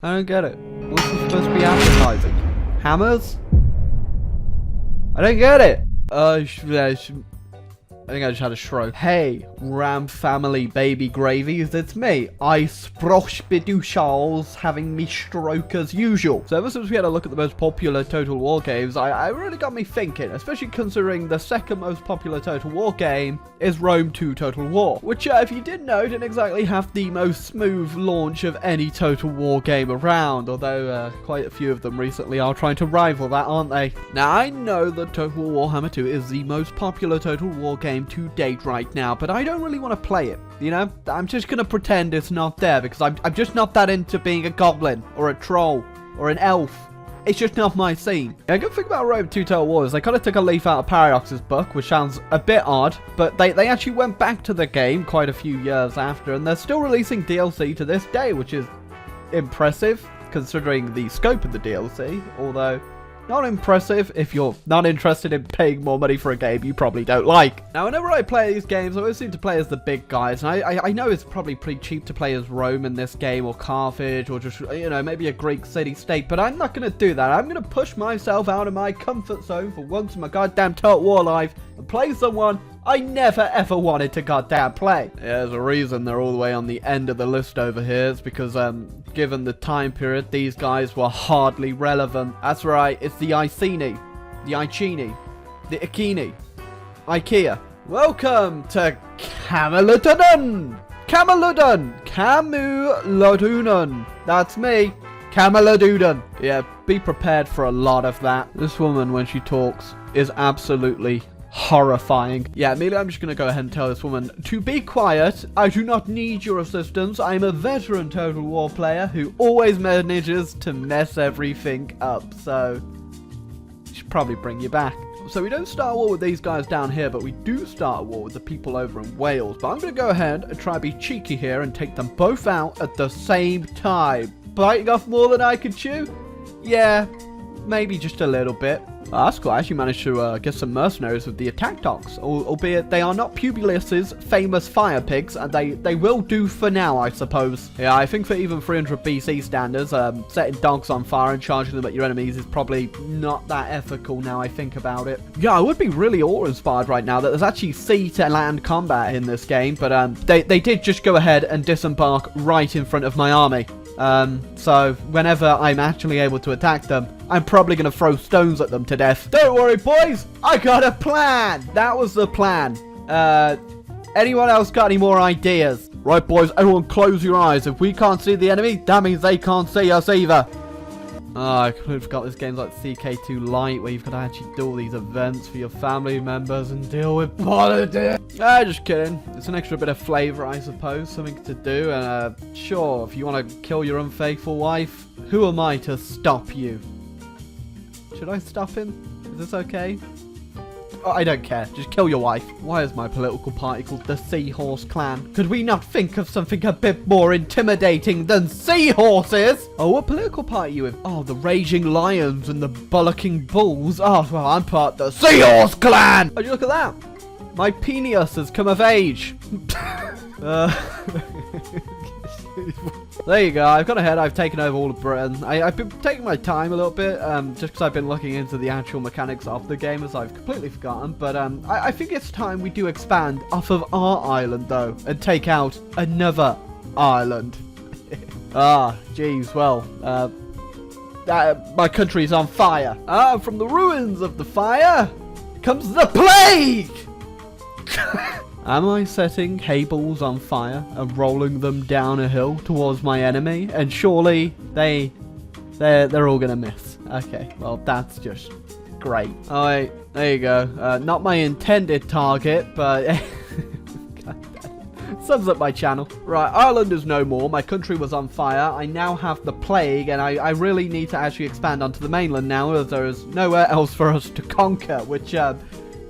I don't get it. What's this supposed to be advertising? Hammers? I don't get it. I think I just had a stroke. Hey, Ram family baby gravies, it's me. I sprosh bidu Charles having me stroke as usual. So ever since we had a look at the most popular Total War games, I really got me thinking, especially considering the second most popular Total War game is Rome 2 Total War, which if you didn't know, didn't exactly have the most smooth launch of any Total War game around, although quite a few of them recently are trying to rival that, aren't they? Now, I know that Total Warhammer 2 is the most popular Total War game to date right now, but I don't really want to play it, you know? I'm just gonna pretend it's not there, because I'm just not that into being a goblin, or a troll, or an elf. It's just not my scene. A good thing about Rome 2 Total War is they kind of took a leaf out of Paradox's book, which sounds a bit odd, but they actually went back to the game quite a few years after, and they're still releasing DLC to this day, which is impressive, considering the scope of the DLC, although not impressive if you're not interested in paying more money for a game you probably don't like. Now, whenever I play these games, I always seem to play as the big guys. And I know it's probably pretty cheap to play as Rome in this game, or Carthage, or just, you know, maybe a Greek city-state. But I'm not going to do that. I'm going to push myself out of my comfort zone for once in my goddamn Total War life and play someone I never ever wanted to goddamn play. Yeah, there's a reason they're all the way on the end of the list over here. It's because, given the time period, these guys were hardly relevant. That's right, it's the Iceni, the Iceni, the Iceni, IKEA. Welcome to Camelotodon! Camelodunum. That's me, Camelodudun. Yeah, be prepared for a lot of that. This woman, when she talks, is absolutely horrifying. Yeah, immediately I'm just going to go ahead and tell this woman to be quiet. I do not need your assistance. I'm a veteran Total War player who always manages to mess everything up. So, I should probably bring you back. So we don't start a war with these guys down here, but we do start a war with the people over in Wales. But I'm going to go ahead and try to be cheeky here and take them both out at the same time. Biting off more than I could chew? Yeah, maybe just a little bit. That's cool. I actually managed to get some mercenaries with the attack dogs, albeit they are not Publius's famous fire pigs, and they will do for now, I suppose. Yeah, I think for even 300 BC standards, setting dogs on fire and charging them at your enemies is probably not that ethical now I think about it. Yeah, I would be really awe-inspired right now that there's actually sea to land combat in this game, but they did just go ahead and disembark right in front of my army. So whenever I'm actually able to attack them, I'm probably going to throw stones at them to death. Don't worry, boys. I got a plan. That was the plan. Anyone else got any more ideas? Right, boys, everyone close your eyes. If we can't see the enemy, that means they can't see us either. Oh, I completely forgot this game's like CK2 Lite, where you've got to actually do all these events for your family members and deal with politics. Just kidding. It's an extra bit of flavour, I suppose. Something to do. And sure, if you want to kill your unfaithful wife, who am I to stop you? Should I stop him? Is this okay? Oh, I don't care. Just kill your wife. Why is my political party called the Seahorse Clan? Could we not think of something a bit more intimidating than seahorses? Oh, what political party are you with? Oh, the Raging Lions and the Bullocking Bulls. Oh, well, I'm part of the Seahorse Clan. Oh, you look at that. My Penius has come of age. There you go. I've gone ahead. I've taken over all of Britain. I've been taking my time a little bit, just because I've been looking into the actual mechanics of the game, as I've completely forgotten. But I think it's time we do expand off of our island, though, and take out another island. Geez. Well, my country's on fire. From the ruins of the fire comes the plague. Am I setting cables on fire and rolling them down a hill towards my enemy? And surely they're all gonna miss. Okay, well that's just great. Alright, there you go. Not my intended target, but sums up my channel. Right, Ireland is no more. My country was on fire. I now have the plague, and I really need to actually expand onto the mainland now, as there is nowhere else for us to conquer, which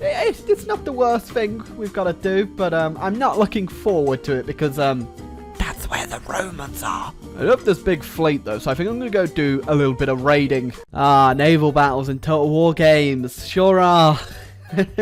it's not the worst thing we've got to do, but I'm not looking forward to it because that's where the Romans are. I love this big fleet though, so I think I'm going to go do a little bit of raiding. Naval battles in Total War games. Sure are. Gonna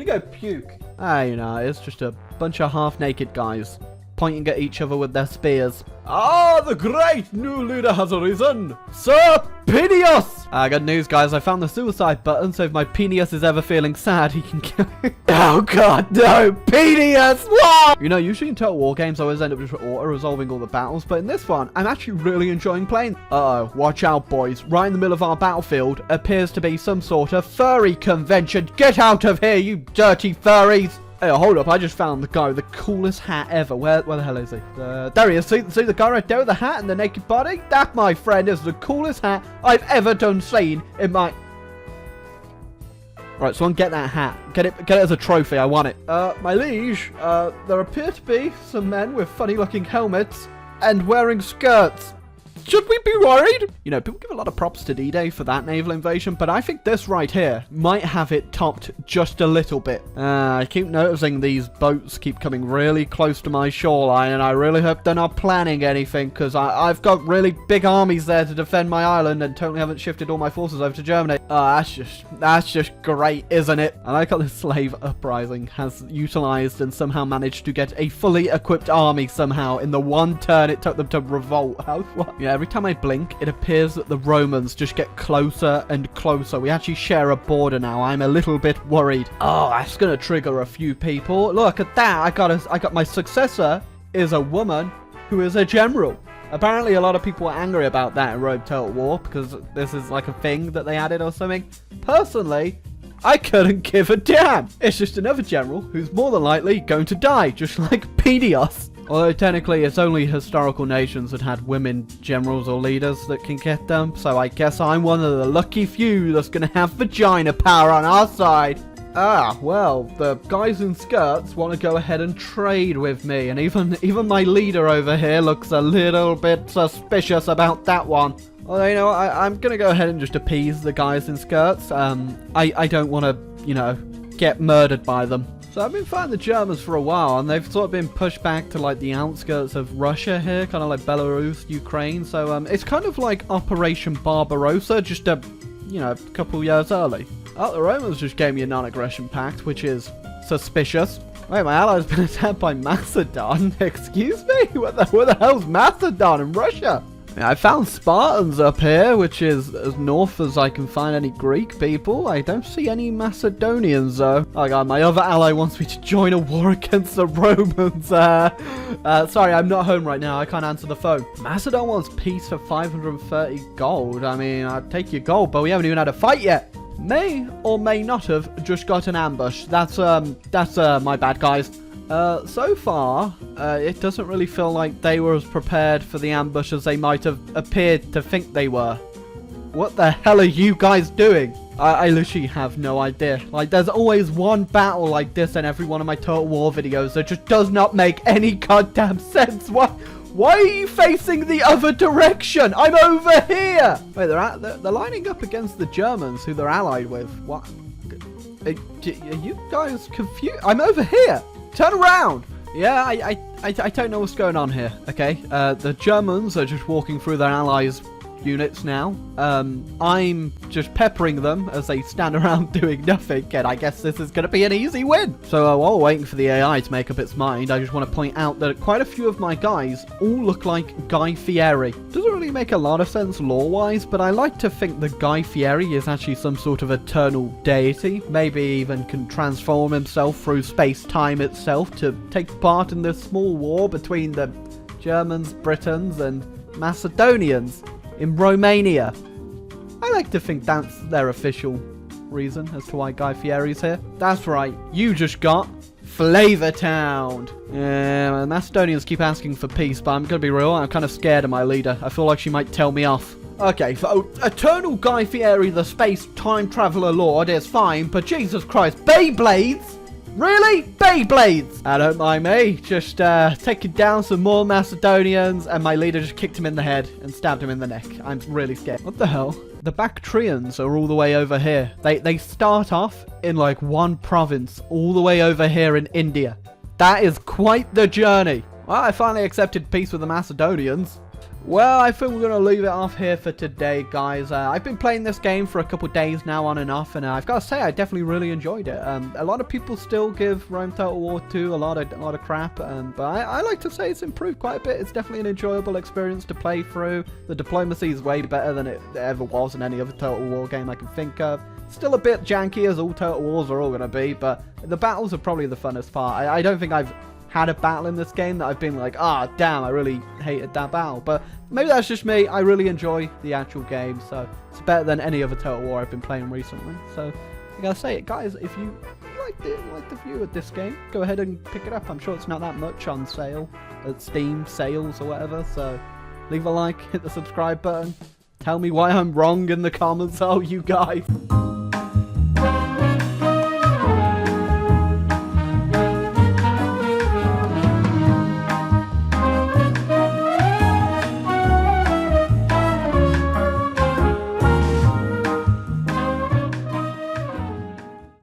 go puke. You know, it's just a bunch of half-naked guys pointing at each other with their spears. Ah, the great new leader has arisen, Sir Phineas! Good news, guys. I found the suicide button, so if my Phineas is ever feeling sad, he can kill me. Oh, God, no! Phineas! What? You know, usually in Total War games, I always end up just auto-resolving all the battles, but in this one, I'm actually really enjoying playing. Uh-oh, watch out, boys. Right in the middle of our battlefield appears to be some sort of furry convention. Get out of here, you dirty furries! Hey, hold up, I just found the guy with the coolest hat ever. Where the hell is he? There he is. See the guy right there with the hat and the naked body? That, my friend, is the coolest hat I've ever seen in my... Right, someone get that hat. Get it as a trophy. I want it. My liege, there appear to be some men with funny-looking helmets and wearing skirts. Should we be worried? You know, people give a lot of props to D-Day for that naval invasion, but I think this right here might have it topped just a little bit. I keep noticing these boats keep coming really close to my shoreline, and I really hope they're not planning anything, because I've got really big armies there to defend my island and totally haven't shifted all my forces over to Germany. That's just great, isn't it? I like how this slave uprising has utilized and somehow managed to get a fully equipped army somehow in the one turn it took them to revolt. What? Yeah, every time I blink, it appears that the Romans just get closer and closer. We actually share a border now. I'm a little bit worried. Oh, that's gonna trigger a few people. Look at that. I got my successor is a woman who is a general. Apparently, a lot of people were angry about that in Rogue Total War because this is like a thing that they added or something. Personally, I couldn't give a damn. It's just another general who's more than likely going to die, just like Phineas. Although technically it's only historical nations that had women generals or leaders that can get them, so I guess I'm one of the lucky few that's gonna have vagina power on our side. Ah, well, the guys in skirts want to go ahead and trade with me, and even my leader over here looks a little bit suspicious about that one. Although, you know, I'm gonna go ahead and just appease the guys in skirts. I don't want to, you know, get murdered by them. So I've been fighting the Germans for a while, and they've sort of been pushed back to like the outskirts of Russia here, kind of like Belarus, Ukraine. So it's kind of like Operation Barbarossa, just a, you know, couple years early. Oh, the Romans just gave me a non-aggression pact, which is suspicious. Wait, my ally's been attacked by Macedon? Excuse me? Where the hell's Macedon in Russia? I found Spartans up here, which is as north as I can find any Greek people. I don't see any Macedonians, though. Oh, God, my other ally wants me to join a war against the Romans. Sorry, I'm not home right now. I can't answer the phone. Macedon wants peace for 530 gold. I mean, I'd take your gold, but we haven't even had a fight yet. May or may not have just got an ambush. That's my bad, guys. So far, it doesn't really feel like they were as prepared for the ambush as they might have appeared to think they were. What the hell are you guys doing? I literally have no idea. Like, there's always one battle like this in every one of my Total War videos that just does not make any goddamn sense. Why are you facing the other direction? I'm over here! Wait, they're lining up against the Germans, who they're allied with. What? Are you guys confused? I'm over here! Turn around! Yeah, I don't know what's going on here, okay? The Germans are just walking through their allies' units now. I'm just peppering them as they stand around doing nothing, and I guess this is going to be an easy win. So while waiting for the AI to make up its mind, I just want to point out that quite a few of my guys all look like Guy Fieri. Doesn't really make a lot of sense lore-wise, but I like to think that Guy Fieri is actually some sort of eternal deity, maybe even can transform himself through space-time itself to take part in this small war between the Germans, Britons, and Macedonians in Romania. I like to think that's their official reason as to why Guy Fieri's here. That's right, you just got Flavor Town. Yeah, the Macedonians keep asking for peace, but I'm gonna be real, I'm kind of scared of my leader. I feel like she might tell me off. Okay, so Eternal Guy Fieri, the space time traveler lord, is fine, but Jesus Christ, Beyblades? Really? Beyblades! Don't mind me. Just taking down some more Macedonians, and my leader just kicked him in the head and stabbed him in the neck. I'm really scared. What the hell? The Bactrians are all the way over here. They start off in like one province all the way over here in India. That is quite the journey. Well, I finally accepted peace with the Macedonians. Well, I think we're going to leave it off here for today, guys. I've been playing this game for a couple days now on and off, and I've got to say, I definitely really enjoyed it. A lot of people still give Rome Total War 2 a lot of crap, but I like to say it's improved quite a bit. It's definitely an enjoyable experience to play through. The diplomacy is way better than it ever was in any other Total War game I can think of. Still a bit janky, as all Total Wars are all going to be, but the battles are probably the funnest part. I don't think I've had a battle in this game that I've been like, ah, damn, I really hated that battle. But maybe that's just me. I really enjoy the actual game, so it's better than any other Total War I've been playing recently. So I gotta say it, guys, if you like the view of this game, go ahead and pick it up. I'm sure it's not that much on sale at Steam sales or whatever, so leave a like, hit the subscribe button, tell me why I'm wrong in the comments, oh you guys.